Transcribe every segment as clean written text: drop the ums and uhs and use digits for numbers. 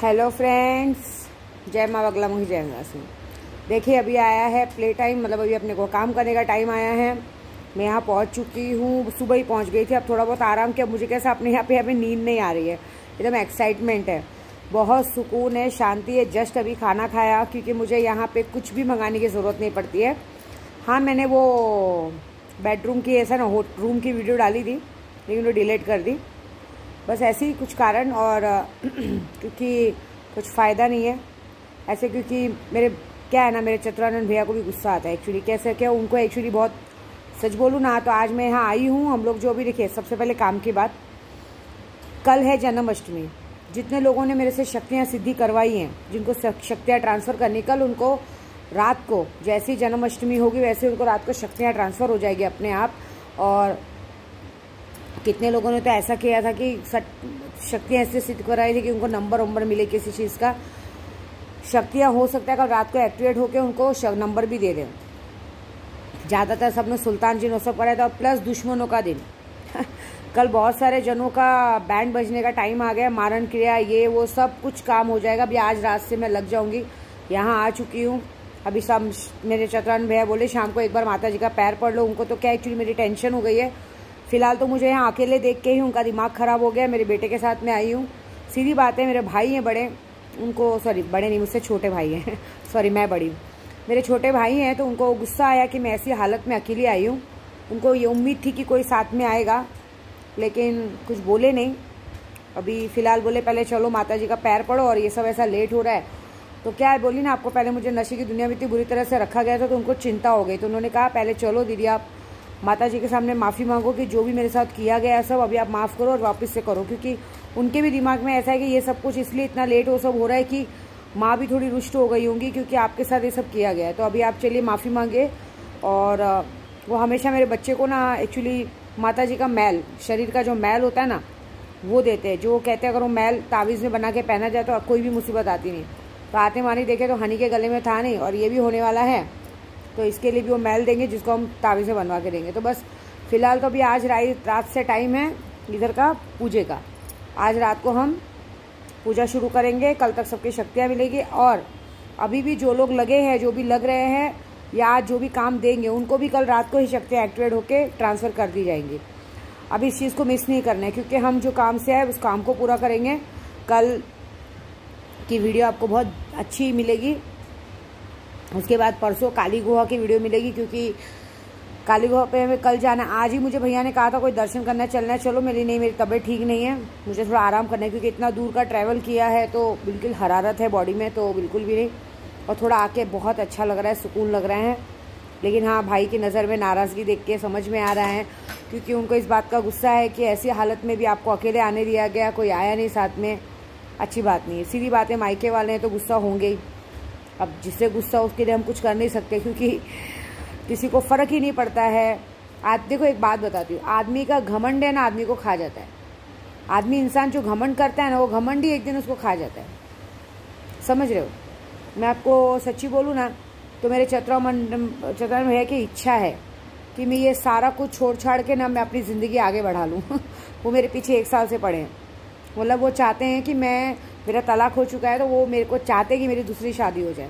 Hello friends, जय माँ बगला मुखी जय सिंह। देखिए अभी आया है प्ले टाइम, मतलब अभी अपने को काम करने का टाइम आया है। मैं यहाँ पहुँच चुकी हूँ, सुबह ही पहुँच गई थी। अब थोड़ा बहुत आराम किया। मुझे कैसा अपने यहाँ पे नींद नहीं आ रही है, एकदम एक्साइटमेंट है, बहुत सुकून है, शांति है। जस्ट अभी खाना खाया, क्योंकि मुझे यहाँ पे कुछ भी मंगाने की ज़रूरत नहीं पड़ती है। हाँ, मैंने वो बेडरूम की ऐसा ना रूम की वीडियो डाली थी, लेकिन वो डिलीट कर दी, बस ऐसे ही कुछ कारण। और क्योंकि कुछ फ़ायदा नहीं है ऐसे, क्योंकि मेरे क्या है ना, मेरे चित्रानंद भैया को भी गुस्सा आता है एक्चुअली। कैसे क्या उनको एक्चुअली बहुत, सच बोलूँ ना तो आज मैं यहाँ आई हूँ। हम लोग जो भी, देखिए सबसे पहले काम की बात, कल है जन्माष्टमी। जितने लोगों ने मेरे से शक्तियाँ सिद्धि करवाई हैं, जिनको शक्तियाँ ट्रांसफ़र करनी, कल उनको रात को जैसे ही जन्माष्टमी होगी वैसे उनको रात को शक्तियाँ ट्रांसफ़र हो जाएगी अपने आप। और कितने लोगों ने तो ऐसा किया था कि शक्तियाँ ऐसे सिद्ध कराई थी कि उनको नंबर मिले किसी चीज़ का। शक्तियाँ हो सकता है कल रात को एक्टिवेट होकर उनको नंबर भी दे दें। ज़्यादातर सबने सुल्तान जी नौसब कराया था। और प्लस दुश्मनों का दिन कल बहुत सारे जनों का बैंड बजने का टाइम आ गया, मारण क्रिया ये वो सब कुछ काम हो जाएगा। अभी आज रात से मैं लग जाऊंगी, यहाँ आ चुकी हूँ। अभी सब मेरे चतुरान भैया बोले शाम को एक बार माता जी का पैर पढ़ लो। उनको तो क्या एक्चुअली मेरी टेंशन हो गई है। फिलहाल तो मुझे यहाँ अकेले देख के ही उनका दिमाग ख़राब हो गया। मेरे बेटे के साथ में आई हूँ, सीधी बात है। मेरे भाई हैं बड़े, उनको सॉरी बड़े नहीं, मुझसे छोटे भाई हैं सॉरी मैं बड़ी हूँ। मेरे छोटे भाई हैं तो उनको गुस्सा आया कि मैं ऐसी हालत में अकेली आई हूँ। उनको ये उम्मीद थी कि कोई साथ में आएगा, लेकिन कुछ बोले नहीं। अभी फ़िलहाल बोले पहले चलो माता जी का पैर पढ़ो, और ये सब ऐसा लेट हो रहा है तो क्या है, बोली ना आपको पहले मुझे नशे की दुनिया में इतनी बुरी तरह से रखा गया था तो उनको चिंता हो गई। तो उन्होंने कहा पहले चलो दीदी आप माता जी के सामने माफ़ी मांगो कि जो भी मेरे साथ किया गया है सब अभी आप माफ़ करो और वापस से करो। क्योंकि उनके भी दिमाग में ऐसा है कि ये सब कुछ इसलिए इतना लेट हो सब हो रहा है कि माँ भी थोड़ी रुष्ट हो गई होंगी, क्योंकि आपके साथ ये सब किया गया है। तो अभी आप चलिए माफ़ी मांगे। और वो हमेशा मेरे बच्चे को ना एक्चुअली माता जी का मैल, शरीर का जो मैल होता है ना वो देते हैं। जो कहते हैं अगर वो मैल तावीज़ में बना के पहना जाए तो कोई भी मुसीबत आती नहीं। तो आते मानी देखे तो हनी के गले में था नहीं, और ये भी होने वाला है, तो इसके लिए भी वो मैल देंगे जिसको हम तावीज़ में बनवा के देंगे। तो बस फिलहाल तो अभी आज रात से टाइम है इधर का पूजे का। आज रात को हम पूजा शुरू करेंगे, कल तक सबकी शक्तियाँ मिलेगी। और अभी भी जो लोग लगे हैं, जो भी लग रहे हैं या आज जो भी काम देंगे, उनको भी कल रात को ही शक्तियाँ एक्टिवेट होकर ट्रांसफ़र कर दी जाएंगी। अभी इस चीज़ को मिस नहीं करना है, क्योंकि हम जो काम से आए उस काम को पूरा करेंगे। कल की वीडियो आपको बहुत अच्छी मिलेगी। उसके बाद परसों काली गुहा की वीडियो मिलेगी, क्योंकि काली गुहा पे हमें कल जाना। आज ही मुझे भैया ने कहा था कोई दर्शन करना चलना है, चलो मेरी तबीयत ठीक नहीं है, मुझे थोड़ा आराम करना है, क्योंकि इतना दूर का ट्रैवल किया है तो बिल्कुल हरारत है बॉडी में, तो बिल्कुल भी नहीं। और थोड़ा आके बहुत अच्छा लग रहा है, सुकून लग रहा है। लेकिन हाँ, भाई की नज़र में नाराज़गी देख के समझ में आ रहा है, क्योंकि उनको इस बात का गुस्सा है कि ऐसी हालत में भी आपको अकेले आने दिया गया, कोई आया नहीं साथ में, अच्छी बात नहीं है। सीधी बात है, मायके वाले हैं तो गुस्सा होंगे ही। अब जिससे गुस्सा उसके लिए हम कुछ कर नहीं सकते, क्योंकि किसी को फ़र्क ही नहीं पड़ता है। आज देखो एक बात बताती हूँ, आदमी का घमंड है ना आदमी को खा जाता है। आदमी इंसान जो घमंड करता है ना, वो घमंड ही एक दिन उसको खा जाता है। समझ रहे हो? मैं आपको सच्ची बोलूँ ना तो मेरे चतुरान भैया की इच्छा है कि मैं ये सारा कुछ छोड़ छाड़ के ना मैं अपनी ज़िंदगी आगे बढ़ा लूँ वो मेरे पीछे 1 साल से पड़े हैं। मतलब वो चाहते हैं कि मेरा तलाक हो चुका है तो वो मेरे को चाहते हैं कि मेरी दूसरी शादी हो जाए।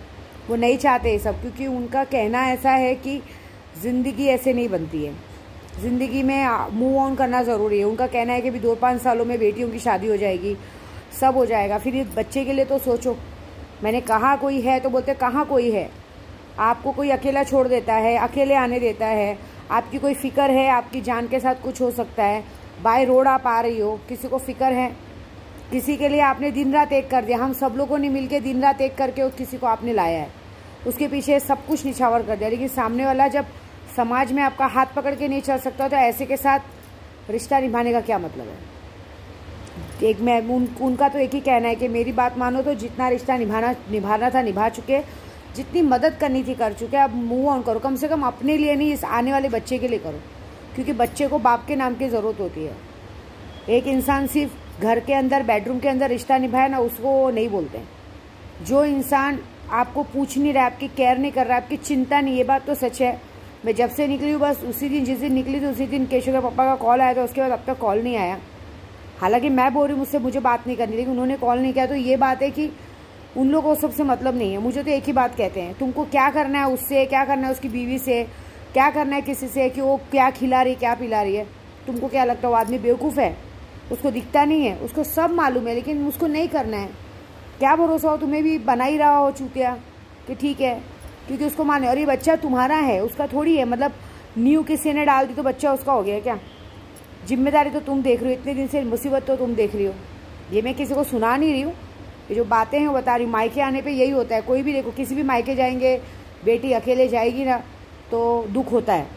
वो नहीं चाहते ये सब, क्योंकि उनका कहना ऐसा है कि ज़िंदगी ऐसे नहीं बनती है, ज़िंदगी में मूव ऑन करना ज़रूरी है। उनका कहना है कि भी 2-5 सालों में बेटियों की शादी हो जाएगी, सब हो जाएगा। फिर ये बच्चे के लिए तो सोचो। मैंने कहा कोई है तो बोलते कहाँ कोई है। आपको कोई अकेला छोड़ देता है, अकेले आने देता है, आपकी कोई फ़िक्र है, आपकी जान के साथ कुछ हो सकता है, बाय रोड आप आ रही हो, किसी को फ़िक्र है, किसी के लिए आपने दिन रात एक कर दिया। हम सब लोगों ने मिलके दिन रात एक करके उस किसी को आपने लाया है, उसके पीछे सब कुछ निछावर कर दिया। लेकिन सामने वाला जब समाज में आपका हाथ पकड़ के नहीं चल सकता तो ऐसे के साथ रिश्ता निभाने का क्या मतलब है। उनका तो एक ही कहना है कि मेरी बात मानो तो जितना रिश्ता निभाना था निभा चुके, जितनी मदद करनी थी कर चुके, अब मूव ऑन करो। कम से कम अपने लिए नहीं, इस आने वाले बच्चे के लिए करो, क्योंकि बच्चे को बाप के नाम की ज़रूरत होती है। एक इंसान सिर्फ घर के अंदर बेडरूम के अंदर रिश्ता निभाए ना, उसको नहीं बोलते। जो इंसान आपको पूछ नहीं रहा, आपकी केयर नहीं कर रहा, आपकी चिंता नहीं, ये बात तो सच है। मैं जब से निकली हूँ बस उसी दिन, जिस दिन निकली थी उसी दिन केशव के पापा का कॉल आया था, उसके बाद अब तक कॉल नहीं आया। हालांकि मैं बोल रही हूँ मुझसे मुझे बात नहीं करनी, लेकिन उन्होंने कॉल नहीं किया। तो ये बात है कि उन लोगों को सबसे मतलब नहीं है। मुझे तो एक ही बात कहते हैं, तुमको क्या करना है उससे, क्या करना है उसकी बीवी से, क्या करना है किसी से, कि वो क्या खिला रही क्या पिला रही है। तुमको क्या लगता है वो आदमी बेवकूफ़ है? उसको दिखता नहीं है? उसको सब मालूम है, लेकिन उसको नहीं करना है। क्या भरोसा हो, तुम्हें भी बना ही रहा हो चूतिया कि ठीक है, क्योंकि उसको माने। और ये बच्चा तुम्हारा है, उसका थोड़ी है। मतलब नींव किसी ने डाल दी तो बच्चा उसका हो गया क्या? जिम्मेदारी तो तुम देख रही हो, इतने दिन से मुसीबत तो तुम देख रही हो। ये मैं किसी को सुना नहीं रही हूँ, ये जो बातें हैं वो बता रही हूँ। मायके आने पे यही होता है। कोई भी देखो, किसी भी मायके जाएंगे, बेटी अकेले जाएगी ना तो दुख होता है।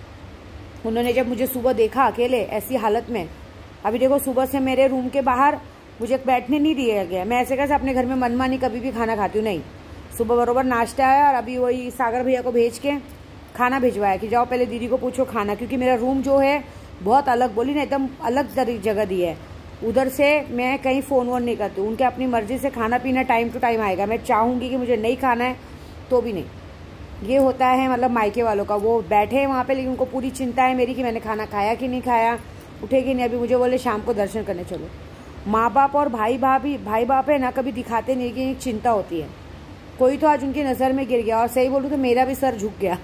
उन्होंने जब मुझे सुबह देखा अकेले ऐसी हालत में, अभी देखो सुबह से मेरे रूम के बाहर मुझे बैठने नहीं दिया गया। मैं ऐसे कैसे अपने घर में मनमानी कभी भी खाना खाती हूँ? नहीं, सुबह बरोबर नाश्ता आया और अभी वही सागर भैया को भेज के खाना भिजवाया कि जाओ पहले दीदी को पूछो खाना, क्योंकि मेरा रूम जो है बहुत अलग, बोली ना एकदम अलग जगह दी है। उधर से मैं कहीं फ़ोन वोन नहीं करती हूँ। उनके अपनी मर्जी से खाना पीना टाइम टू टाइम आएगा। मैं चाहूँगी कि मुझे नहीं खाना है तो भी नहीं। ये होता है मतलब मायके वालों का। वो बैठे हैं वहाँ पे, लेकिन उनको पूरी चिंता है मेरी कि मैंने खाना खाया कि नहीं खाया, उठेगी नहीं। अभी मुझे बोले शाम को दर्शन करने चलो। माँ बाप और भाई बाप है ना, कभी दिखाते नहीं कि एक चिंता होती है। कोई तो आज उनकी नज़र में गिर गया। और सही बोलूँ तो मेरा भी सर झुक गया।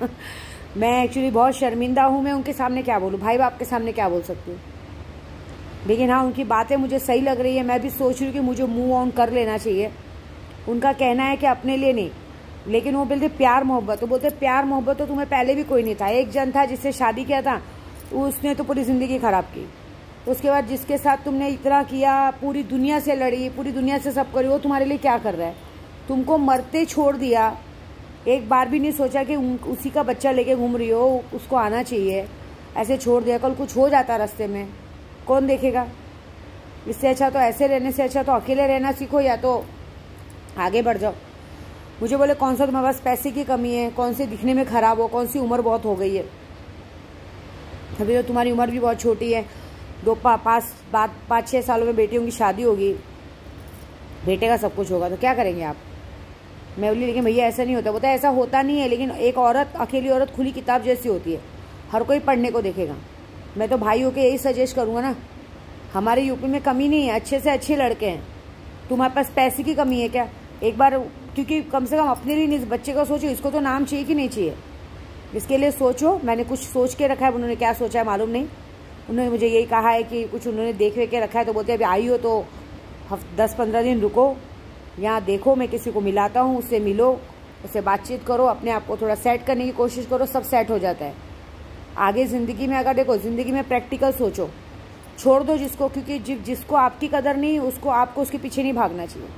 मैं एक्चुअली बहुत शर्मिंदा हूँ। मैं उनके सामने क्या बोलूँ, भाई बाप के सामने क्या बोल सकती हूँ? लेकिन हाँ, उनकी बातें मुझे सही लग रही है। मैं भी सोच रही हूँ कि मुझे मूव ऑन कर लेना चाहिए। उनका कहना है कि अपने लिए नहीं, लेकिन वो बोलते प्यार मोहब्बत। तो बोलते प्यार मोहब्बत तो तुम्हें पहले भी कोई नहीं था। एक जन था जिससे शादी किया था, उसने तो पूरी ज़िंदगी ख़राब की। उसके बाद जिसके साथ तुमने इतना किया, पूरी दुनिया से लड़ी, पूरी दुनिया से सब करी, वो तुम्हारे लिए क्या कर रहा है? तुमको मरते छोड़ दिया। एक बार भी नहीं सोचा कि उसी का बच्चा लेके घूम रही हो, उसको आना चाहिए। ऐसे छोड़ दिया, कल कुछ हो जाता रास्ते में कौन देखेगा? इससे अच्छा तो ऐसे रहने से अच्छा तो अकेले रहना सीखो, या तो आगे बढ़ जाओ। मुझे बोले कौन सा तुम्हारे पास पैसे की कमी है, कौन से दिखने में ख़राब हो, कौन सी उम्र बहुत हो गई है? अभी तो तुम्हारी उम्र भी बहुत छोटी है। 5-6 सालों में बेटियों की शादी होगी, बेटे का सब कुछ होगा, तो क्या करेंगे आप? मैं बोली लेकिन भैया ऐसा नहीं होता। बोलता है ऐसा होता नहीं है, लेकिन एक औरत, अकेली औरत खुली किताब जैसी होती है, हर कोई पढ़ने को देखेगा। मैं तो भाइयों के यही सजेस्ट करूँगा ना, हमारे यूपी में कमी नहीं है, अच्छे से अच्छे लड़के हैं। तुम्हारे पास पैसे की कमी है क्या? एक बार, क्योंकि कम से कम अपने लिए नहीं, बच्चे का सोचो, इसको तो नाम चाहिए कि नहीं चाहिए, इसके लिए सोचो। मैंने कुछ सोच के रखा है, उन्होंने क्या सोचा है मालूम नहीं। उन्होंने मुझे यही कहा है कि कुछ उन्होंने देख के रखा है। तो बोलते अभी आई हो तो 10-15 दिन रुको, यहाँ देखो, मैं किसी को मिलाता हूँ, उससे मिलो, उससे बातचीत करो, अपने आप को थोड़ा सेट करने की कोशिश करो, सब सेट हो जाता है। आगे ज़िंदगी में अगर देखो, ज़िंदगी में प्रैक्टिकल सोचो, छोड़ दो जिसको, क्योंकि जिसको आपकी कदर नहीं, उसको आपको उसके पीछे नहीं भागना चाहिए।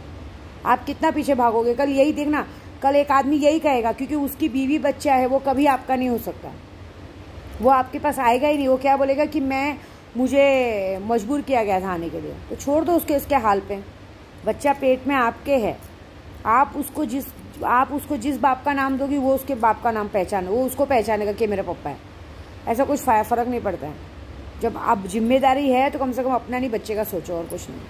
आप कितना पीछे भागोगे? कल यही देखना, कल एक आदमी यही कहेगा, क्योंकि उसकी बीवी बच्चा है, वो कभी आपका नहीं हो सकता, वो आपके पास आएगा ही नहीं। वो क्या बोलेगा कि मुझे मजबूर किया गया था आने के लिए। तो छोड़ दो उसके हाल पे। बच्चा पेट में आपके है, आप उसको जिस बाप का नाम दोगी, वो उसके बाप का नाम पहचाने, वो उसको पहचानेगा कि मेरा पप्पा है। ऐसा कुछ फ़र्क नहीं पड़ता है। जब आप जिम्मेदारी है तो कम से कम अपना नहीं, बच्चे का सोचो, और कुछ नहीं।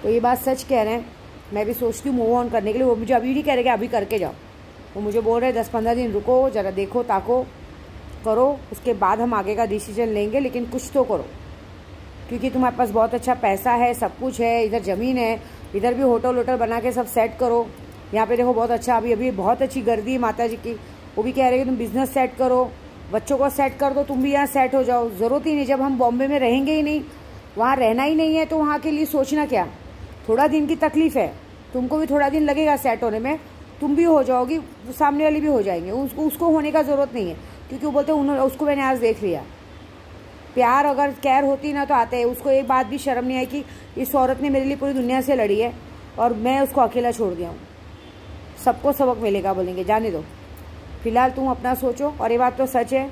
तो ये बात सच कह रहे हैं। मैं भी सोचती हूँ मूव ऑन करने के लिए। वो मुझे अभी नहीं कह रहे कि अभी करके जाओ, वो मुझे बोल रहे 10-15 दिन रुको, ज़रा देखो ताको करो, उसके बाद हम आगे का डिसीजन लेंगे, लेकिन कुछ तो करो, क्योंकि तुम्हारे पास बहुत अच्छा पैसा है, सब कुछ है, इधर ज़मीन है, इधर भी होटल बना के सब सेट करो। यहाँ पे देखो बहुत अच्छा, अभी बहुत अच्छी गर्दी है माता जी की। वो भी कह रहे हैं कि तुम बिज़नेस सेट करो, बच्चों को सेट कर दो, तुम भी यहाँ सेट हो जाओ। ज़रूरत ही नहीं, जब हम बॉम्बे में रहेंगे ही नहीं, वहाँ रहना ही नहीं है, तो वहाँ के लिए सोचना क्या? थोड़ा दिन की तकलीफ़ है, तुमको भी थोड़ा दिन लगेगा सेट होने में, तुम भी हो जाओगी, सामने वाली भी हो जाएंगे। उसको होने का ज़रूरत नहीं है, क्योंकि वो बोलते हैं उसको मैंने आज देख लिया। प्यार अगर कैर होती ना तो आते हैं। उसको एक बात भी शर्म नहीं आई कि इस औरत ने मेरे लिए पूरी दुनिया से लड़ी है और मैं उसको अकेला छोड़ दिया हूँ। सबको सबक मिलेगा बोलेंगे, जाने दो, फिलहाल तुम अपना सोचो। और ये बात तो सच है,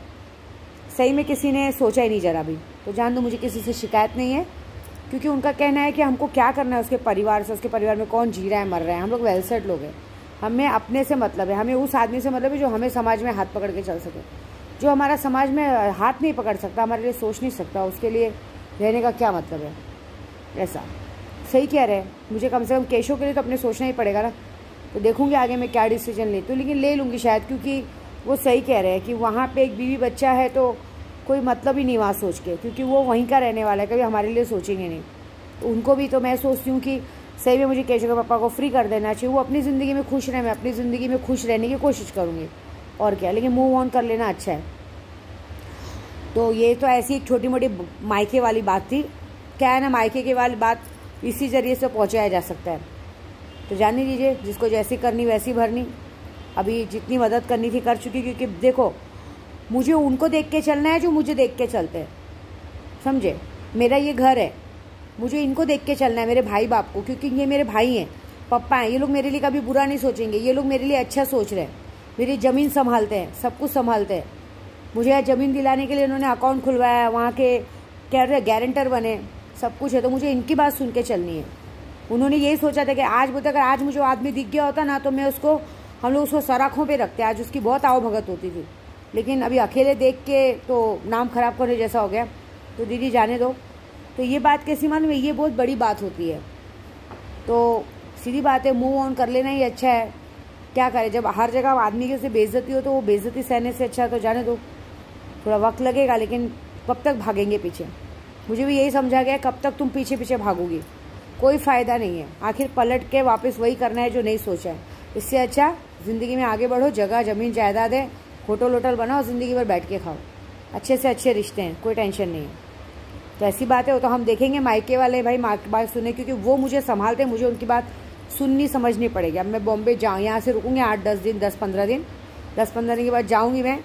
सही में किसी ने सोचा ही नहीं जरा भी, तो जान दो मुझे किसी से शिकायत नहीं है, क्योंकि उनका कहना है कि हमको क्या करना है उसके परिवार से, उसके परिवार में कौन जी रहा है मर रहा है, हम लोग वेल सेट लोग हैं, हमें अपने से मतलब है, हमें उस आदमी से मतलब है जो हमें समाज में हाथ पकड़ के चल सके। जो हमारा समाज में हाथ नहीं पकड़ सकता, हमारे लिए सोच नहीं सकता, उसके लिए रहने का क्या मतलब है? ऐसा सही कह रहे हैं। मुझे कम से कम केशों के लिए तो अपने सोचना ही पड़ेगा ना। तो देखूंगी आगे मैं क्या डिसीजन लेती हूँ, लेकिन ले लूँगी शायद, क्योंकि वो सही कह रहे हैं कि वहाँ पे एक बीवी बच्चा है तो कोई मतलब ही नहीं वहाँ सोच के, क्योंकि वो वहीं का रहने वाला है, कभी हमारे लिए सोचेंगे नहीं। उनको भी तो मैं सोचती हूँ कि सही में मुझे केशव के पापा को फ्री कर देना चाहिए। वो अपनी ज़िंदगी में खुश रहे, मैं अपनी ज़िंदगी में खुश रहने की कोशिश करूँगी और क्या, लेकिन मूव ऑन कर लेना अच्छा है। तो ये तो ऐसी एक छोटी मोटी मायके वाली बात थी। क्या है ना, मायके की वाली बात इसी ज़रिए से पहुँचाया जा सकता है। तो जान दीजिए, जिसको जैसी करनी वैसी भरनी। अभी जितनी मदद करनी थी कर चुकी, क्योंकि देखो मुझे उनको देख के चलना है जो मुझे देख के चलते हैं, समझे। मेरा ये घर है, मुझे इनको देख के चलना है, मेरे भाई बाप को, क्योंकि ये मेरे भाई हैं, पप्पा हैं। ये लोग मेरे लिए कभी बुरा नहीं सोचेंगे, ये लोग मेरे लिए अच्छा सोच रहे हैं, मेरी ज़मीन संभालते हैं, सब कुछ संभालते हैं। मुझे यहाँ ज़मीन दिलाने के लिए उन्होंने अकाउंट खुलवाया, वहाँ के क्या रहे गारंटर बने, सब कुछ है। तो मुझे इनकी बात सुन के चलनी है। उन्होंने यही सोचा था कि आज बोलते अगर आज मुझे आदमी दिख गया होता ना तो मैं उसको, हम लोग उसको सराखों पे रखते, आज उसकी बहुत आवभगत होती थी। लेकिन अभी अकेले देख के तो नाम खराब करने जैसा हो गया। तो दीदी जाने दो। तो ये बात कैसी मालूम है, ये बहुत बड़ी बात होती है। तो सीधी बात है, मूव ऑन कर लेना ही अच्छा है। क्या करें, जब हर जगह आदमी की से बेइज्जती हो तो वो बेइज्जती सहने से अच्छा तो जाने दो। थोड़ा वक्त लगेगा लेकिन कब तक भागेंगे पीछे। मुझे भी यही समझा गया, कब तक तुम पीछे पीछे भागोगी, कोई फ़ायदा नहीं है। आखिर पलट के वापस वही करना है जो नहीं सोचा है। इससे अच्छा ज़िंदगी में आगे बढ़ो, जगह ज़मीन जायदाद है, होटल वोटल बनाओ, ज़िंदगी भर बैठ के खाओ, अच्छे से अच्छे रिश्ते हैं, कोई टेंशन नहीं है। तो ऐसी बात है, वो तो हम देखेंगे। मायके वाले भाई बात सुने, क्योंकि वो मुझे संभालते हैं, मुझे उनकी बात सुननी समझनी पड़ेगी। अब मैं बॉम्बे जाऊँ, यहाँ से रुकूँगी 8-10 दिन, 10-15 दिन, 10-15 दिन के बाद जाऊँगी मैं।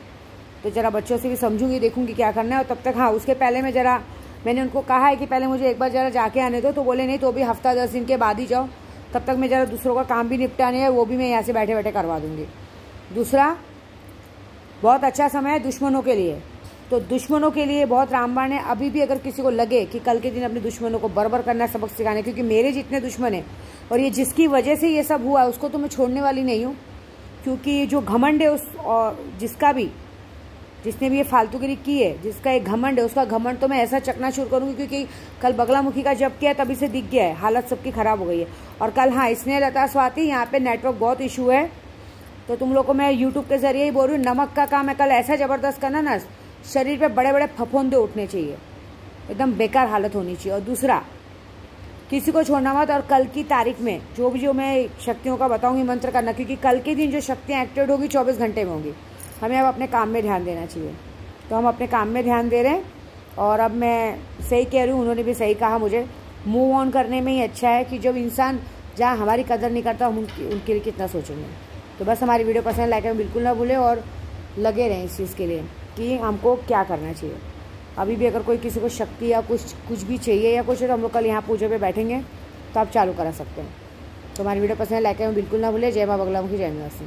तो ज़रा बच्चों से भी समझूंगी, देखूँगी क्या करना है। और तब तक हाँ, उसके पहले मैं ज़रा, मैंने उनको कहा है कि पहले मुझे एक बार ज़रा जाके आने दो। तो बोले नहीं तो भी हफ्ता 10 दिन के बाद ही जाओ, तब तक मैं ज़रा दूसरों का काम भी निपटाने है, वो भी मैं यहाँ से बैठे बैठे करवा दूँगी। दूसरा, बहुत अच्छा समय है दुश्मनों के लिए। तो दुश्मनों के लिए बहुत रामबाण है। अभी भी अगर किसी को लगे कि कल के दिन अपने दुश्मनों को बर्बर करना, सबक सिखाने, क्योंकि मेरे जितने दुश्मन हैं और ये जिसकी वजह से ये सब हुआ उसको तो मैं छोड़ने वाली नहीं हूँ। क्योंकि जो घमंड है उस, और जिसने भी ये फालतूगिरी की है, जिसका एक घमंड है, उसका घमंड तो मैं ऐसा चकनाचूर करूँगी। क्योंकि कल बगलामुखी का जब किया तभी से दिख गया है, हालत सबकी ख़राब हो गई है। और कल हाँ, इसने लता स्वाति, यहाँ पे नेटवर्क बहुत इशू है। तो तुम लोग को मैं यूट्यूब के ज़रिए ही बोल रही हूँ, नमक का काम है कल ऐसा ज़बरदस्त करना ना, शरीर पे बड़े बड़े फफूंदे उठने चाहिए, एकदम बेकार हालत होनी चाहिए। और दूसरा, किसी को छोड़ना मत। और कल की तारीख में जो मैं शक्तियों का बताऊंगी मंत्र करना, क्योंकि कल के दिन जो शक्तियाँ एक्टिवेट होगी 24 घंटे में होगी। हमें अब अपने काम में ध्यान देना चाहिए। तो हम अपने काम में ध्यान दे रहे हैं। और अब मैं सही कह रही हूँ, उन्होंने भी सही कहा, मुझे मूव ऑन करने में ही अच्छा है कि जब इंसान जहाँ हमारी कदर नहीं करता हम उनके लिए कितना सोचेंगे। तो बस हमारी वीडियो पसंद लाइक में बिल्कुल ना भूलें और लगे रहें इस चीज़ के लिए कि हमको क्या करना चाहिए। अभी भी अगर कोई किसी को शक्ति या कुछ भी चाहिए या कुछ है तो हम लोग कल यहाँ पूजा पे बैठेंगे, तो आप चालू करा सकते हैं। तो हमारी वीडियो पसंद लाइक में बिल्कुल ना भूलें। जय माँ बगलामुखी, जय निवासी।